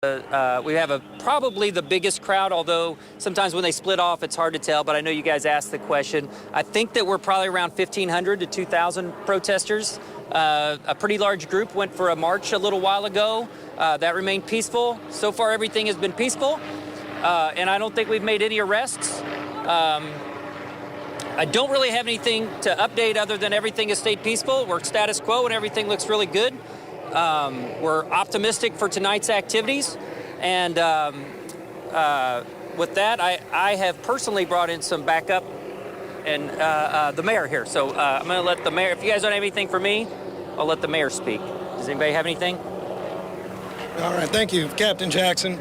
We have probably the biggest crowd, although sometimes when they split off, it's hard to tell, but I know you guys asked the question. I think that we're probably around 1,500 to 2,000 protesters. A pretty large group went for a march a little while ago. That remained peaceful. So far, everything has been peaceful, and I don't think we've made any arrests. I don't really have anything to update other than everything has stayed peaceful. We're status quo, and everything looks really good. We're optimistic for tonight's activities, and with that, I have personally brought in some backup and the mayor here. So I'm going to let the mayor, if you guys don't have anything for me, I'll let the mayor speak. Does anybody have anything? All right, thank you, Captain Jackson.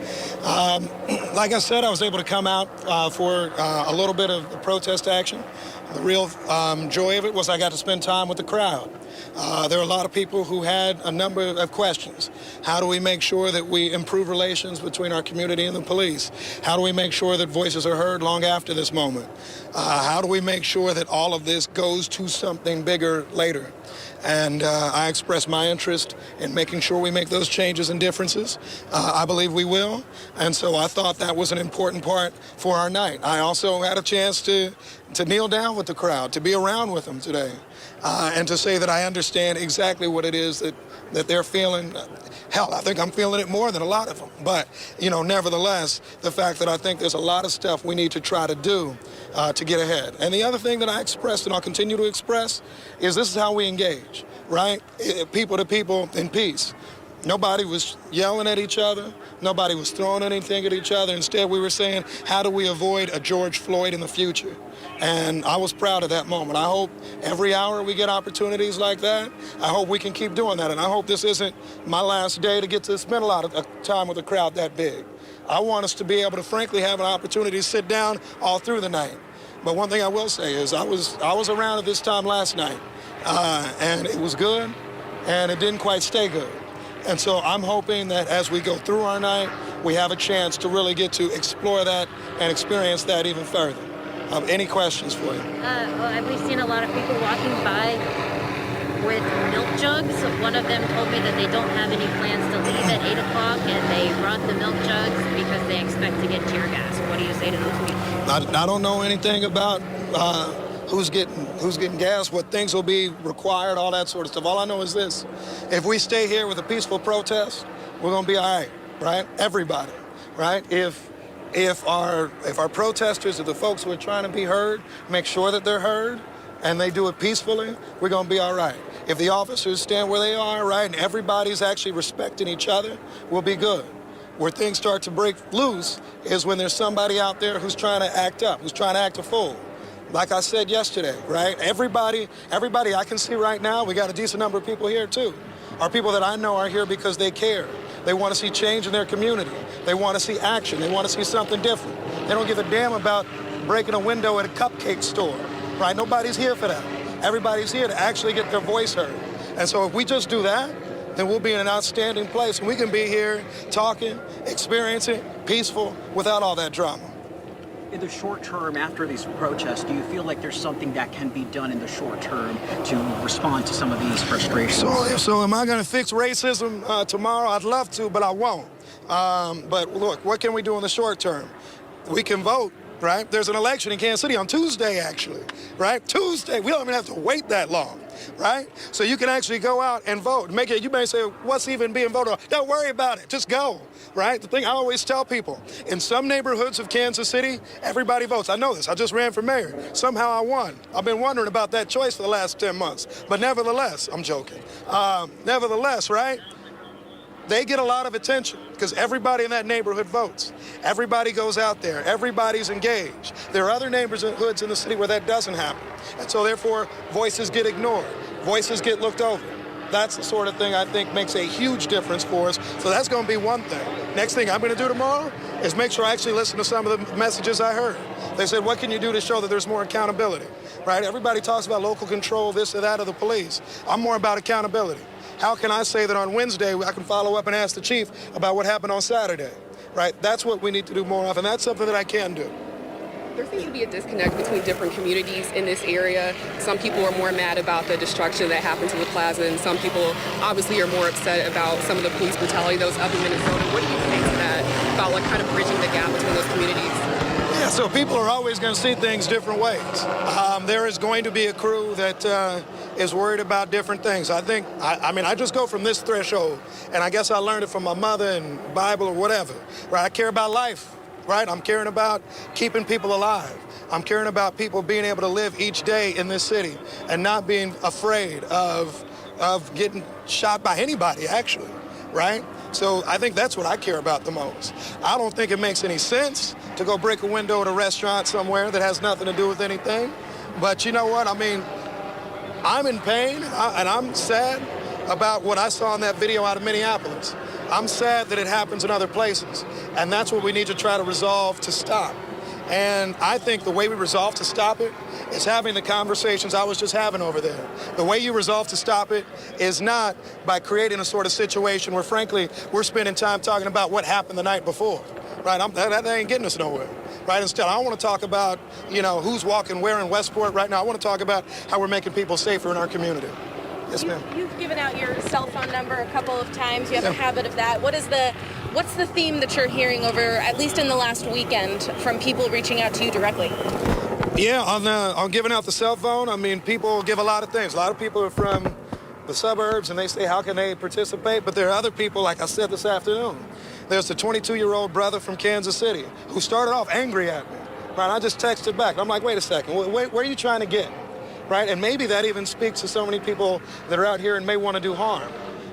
Like I said, I was able to come out for a little bit of the protest action. The real joy of it was I got to spend time with the crowd. There are a lot of people who had a number of questions. How do we make sure that we improve relations between our community and the police? How do we make sure that voices are heard long after this moment? How do we make sure that all of this goes to something bigger later? And I expressed my interest in making sure we make those changes and differences. I believe we will. And so I thought that was an important part for our night. I also had a chance to kneel down with the crowd, to be around with them today, and to say that I understand exactly what it is that they're feeling. Hell, I think I'm feeling it more than a lot of them. But, you know, nevertheless, the fact that I think there's a lot of stuff we need to try to do to get ahead. And the other thing that I expressed, and I'll continue to express, is this is how we engage, right? People to people in peace. Nobody was yelling at each other. Nobody was throwing anything at each other. Instead, we were saying, how do we avoid a George Floyd in the future? And I was proud of that moment. I hope every hour we get opportunities like that. I hope we can keep doing that. And I hope this isn't my last day to get to spend a lot of time with a crowd that big. I want us to be able to, frankly, have an opportunity to sit down all through the night. But one thing I will say is I was around at this time last night, and it was good, and it didn't quite stay good. And so I'm hoping that as we go through our night, we have a chance to really get to explore that and experience that even further. Any questions for you? Well, we've seen a lot of people walking by with milk jugs. One of them told me that they don't have any plans to leave at 8 o'clock, and they brought the milk jugs because they expect to get tear gas. What do you say to those people? I don't know anything about who's getting gas, what things will be required, all that sort of stuff. All I know is this: if we stay here with a peaceful protest, we're gonna be all right? Everybody, right? If our protesters, if the folks who are trying to be heard, make sure that they're heard, and they do it peacefully, we're gonna be all right. If the officers stand where they are, right, and everybody's actually respecting each other, we'll be good. Where things start to break loose is when there's somebody out there who's trying to act up, who's trying to act a fool. Like I said yesterday, right? Everybody I can see right now, we got a decent number of people here too, are people that I know are here because they care. They want to see change in their community. They want to see action. They want to see something different. They don't give a damn about breaking a window at a cupcake store, right? Nobody's here for that. Everybody's here to actually get their voice heard. And so if we just do that, then we'll be in an outstanding place. And we can be here talking, experiencing, peaceful, without all that drama. In the short term, after these protests, do you feel like there's something that can be done in the short term to respond to some of these frustrations? So am I going to fix racism tomorrow? I'd love to, but I won't. But look, what can we do in the short term? We can vote, right? There's an election in Kansas City on Tuesday, actually, right? Tuesday. We don't even have to wait that long, right? So you can actually go out and vote. You may say, what's even being voted on? Don't worry about it. Just go, right? The thing I always tell people, in some neighborhoods of Kansas City, everybody votes. I know this. I just ran for mayor. Somehow I won. I've been wondering about that choice for the last 10 months. But nevertheless, I'm joking. Nevertheless, right? They get a lot of attention because everybody in that neighborhood votes. Everybody goes out there. Everybody's engaged. There are other neighborhoods in the city where that doesn't happen. And so therefore, voices get ignored. Voices get looked over. That's the sort of thing I think makes a huge difference for us. So that's going to be one thing. Next thing I'm going to do tomorrow is make sure I actually listen to some of the messages I heard. They said, what can you do to show that there's more accountability, right? Everybody talks about local control, this or that of the police. I'm more about accountability. How can I say that on Wednesday I can follow up and ask the chief about what happened on Saturday, right? That's what we need to do more of, and that's something that I can do. there seems to be a disconnect between different communities in this area. Some people are more mad about the destruction that happened to the plaza, and some people obviously are more upset about some of the police brutality that was up in Minnesota. What do you think to that, about like kind of bridging the gap between those communities? Yeah, so people are always going to see things different ways. There is going to be a crew that is worried about different things. I think, I mean, I just go from this threshold, and I guess I learned it from my mother and Bible or whatever, right? I care about life, right? I'm caring about keeping people alive. I'm caring about people being able to live each day in this city and not being afraid of getting shot by anybody, actually, right? So I think that's what I care about the most. I don't think it makes any sense to go break a window at a restaurant somewhere that has nothing to do with anything. But you know what? I mean, I'm in pain, and I'm sad about what I saw in that video out of Minneapolis. I'm sad that it happens in other places, and that's what we need to try to resolve to stop. And I think the way we resolve to stop it is having the conversations I was just having over there. The way you resolve to stop it is not by creating a sort of situation where, frankly, we're spending time talking about what happened the night before, right? That ain't getting us nowhere, right? Instead, I want to talk about, you know, who's walking where in Westport right now. I want to talk about how we're making people safer in our community. Yes, ma'am. You've given out your cell phone number a couple of times. You have a habit of that. What's the theme that you're hearing over, at least in the last weekend, from people reaching out to you directly? Yeah, on giving out the cell phone, I mean, people give a lot of things. A lot of people are from the suburbs, and they say, how can they participate? But there are other people, like I said this afternoon. There's the 22-year-old brother from Kansas City who started off angry at me. Right? I just texted back. I'm like, wait a second, where are you trying to get? Right? And maybe that even speaks to so many people that are out here and may want to do harm.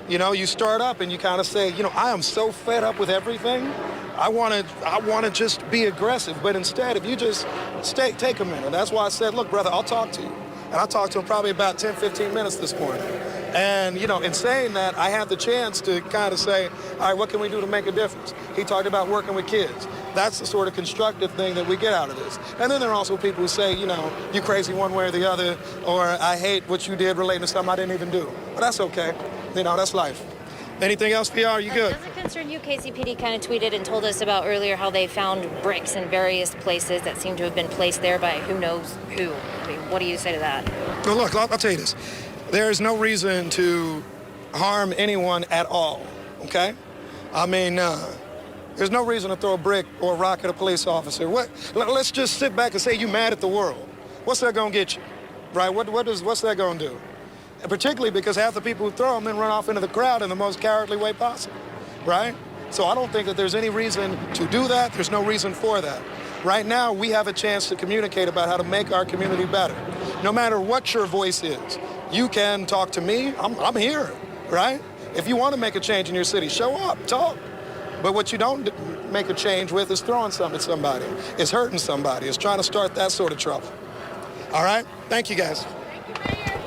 You know, you start up and you kind of say, you know, I am so fed up with everything. I want to just be aggressive. But instead, if you just take a minute. That's why I said, look, brother, I'll talk to you. And I talked to him probably about 10, 15 minutes this morning. And, you know, in saying that, I had the chance to kind of say, all right, what can we do to make a difference? He talked about working with kids. That's the sort of constructive thing that we get out of this. And then there are also people who say, you know, you crazy one way or the other, or I hate what you did relating to something I didn't even do. But that's okay. You know, that's life. Anything else, PR? You good? Does it concern you? KCPD kind of tweeted and told us about earlier how they found bricks in various places that seem to have been placed there by who knows who. I mean, what do you say to that? Well, look, I'll tell you this. There is no reason to harm anyone at all, okay? I mean, there's no reason to throw a brick or a rock at a police officer. Let's just sit back and say you're mad at the world. What's that gonna get you, right? What's that gonna do? And particularly because half the people who throw them then run off into the crowd in the most cowardly way possible, right? So I don't think that there's any reason to do that. There's no reason for that. Right now, we have a chance to communicate about how to make our community better. No matter what your voice is, you can talk to me. I'm here, right? If you want to make a change in your city, show up, talk. But what you don't make a change with is throwing something at somebody. It's hurting somebody. It's trying to start that sort of trouble. All right? Thank you, guys. Thank you, Mayor.